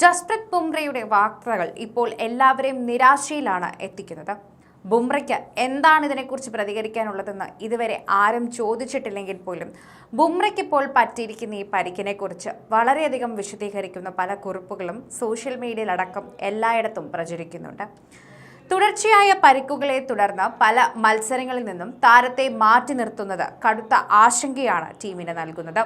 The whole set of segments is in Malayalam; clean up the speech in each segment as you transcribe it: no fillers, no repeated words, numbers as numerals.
ജസ്പ്രീത് ബുംറയുടെ വാർത്തകൾ ഇപ്പോൾ എല്ലാവരെയും നിരാശയിലാണ് എത്തിക്കുന്നത്. ബുംറയ്ക്ക് എന്താണ് ഇതിനെക്കുറിച്ച് പ്രതികരിക്കാനുള്ളതെന്ന് ഇതുവരെ ആരും ചോദിച്ചിട്ടില്ലെങ്കിൽ പോലും ബുംറയ്ക്ക് ഇപ്പോൾ പറ്റിയിരിക്കുന്ന ഈ പരിക്കിനെക്കുറിച്ച് വളരെയധികം വിശദീകരിക്കുന്ന പല കുറിപ്പുകളും സോഷ്യൽ മീഡിയയിലടക്കം എല്ലായിടത്തും പ്രചരിക്കുന്നുണ്ട്. തുടർച്ചയായ പരിക്കുകളെ തുടർന്ന് പല മത്സരങ്ങളിൽ നിന്നും താരത്തെ മാറ്റി നിർത്തുന്നത് കടുത്ത ആശങ്കയാണ് ടീമിന് നൽകുന്നത്.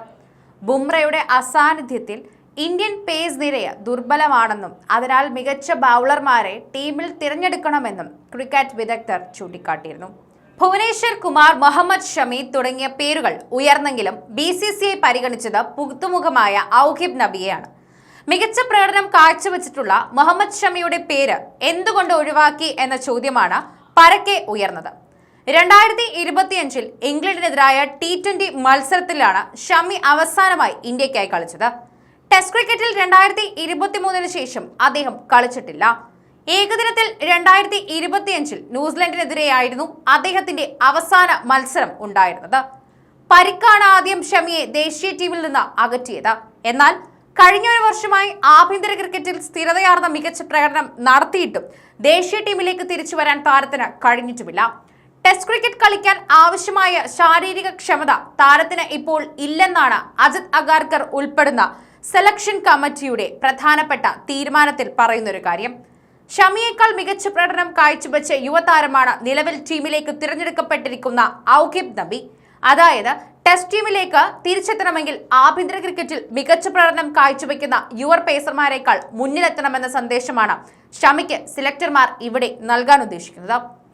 ബുംറയുടെ അസാന്നിധ്യത്തിൽ ഇന്ത്യൻ പേസ് നിരയെ ദുർബലമാണെന്നും അതിനാൽ മികച്ച ബൗളർമാരെ ടീമിൽ തിരഞ്ഞെടുക്കണമെന്നും ക്രിക്കറ്റ് വിദഗ്ധർ ചൂണ്ടിക്കാട്ടിയിരുന്നു. ഭുവനേശ്വർ കുമാർ, മുഹമ്മദ് ഷമി തുടങ്ങിയ പേരുകൾ ഉയർന്നെങ്കിലും BCCI പരിഗണിച്ചത് പുതുമുഖമായ ഔഹിബ് നബിയെയാണ്. മികച്ച പ്രകടനം കാഴ്ചവെച്ചിട്ടുള്ള മുഹമ്മദ് ഷമിയുടെ പേര് എന്തുകൊണ്ട് ഒഴിവാക്കി എന്ന ചോദ്യമാണ് പരക്കെ ഉയർന്നത്. 2025 ഇംഗ്ലണ്ടിനെതിരായ T20 മത്സരത്തിലാണ് ഷമി അവസാനമായി ഇന്ത്യക്കായി കളിച്ചത്. ടെസ്റ്റ് ക്രിക്കറ്റിൽ 2023 ശേഷം അദ്ദേഹം കളിച്ചിട്ടില്ല. ഏകദിനത്തിൽ 2025 ന്യൂസിലൻഡിനെതിരെയായിരുന്നു അദ്ദേഹത്തിന്റെ അവസാന മത്സരം ഉണ്ടായിരുന്നത്. പരിക്കാണ് ആദ്യം ഷമിയെ ദേശീയ ടീമിൽ നിന്ന് അകറ്റിയത്. എന്നാൽ കഴിഞ്ഞ ഒരു വർഷമായി ആഭ്യന്തര ക്രിക്കറ്റിൽ സ്ഥിരതയാർന്ന മികച്ച പ്രകടനം നടത്തിയിട്ടും ദേശീയ ടീമിലേക്ക് തിരിച്ചു വരാൻ താരത്തിന് കഴിഞ്ഞിട്ടുമില്ല. ടെസ്റ്റ് ക്രിക്കറ്റ് കളിക്കാൻ ആവശ്യമായ ശാരീരിക ക്ഷമത താരത്തിന് ഇപ്പോൾ ഇല്ലെന്നാണ് അജിത് അഗാർക്കർ ഉൾപ്പെടുന്ന സെലക്ഷൻ കമ്മിറ്റിയുടെ പ്രധാനപ്പെട്ട തീരുമാനത്തിൽ പറയുന്നൊരു കാര്യം. ഷമിയേക്കാൾ മികച്ച പ്രകടനം കാഴ്ചവെച്ച യുവതാരമാണ് നിലവിൽ ടീമിലേക്ക് തിരഞ്ഞെടുക്കപ്പെട്ടിരിക്കുന്ന ഔഹിബ് നബി. അതായത് ടെസ്റ്റ് ടീമിലേക്ക് തിരിച്ചെത്തണമെങ്കിൽ ആഭ്യന്തര ക്രിക്കറ്റിൽ മികച്ച പ്രകടനം കാഴ്ചവെക്കുന്ന യുവ പേസർമാരെക്കാൾ മുന്നിലെത്തണമെന്ന സന്ദേശമാണ് ഷമിക്ക് സെലക്ടർമാർ ഇവിടെ നൽകാൻ ഉദ്ദേശിക്കുന്നത്.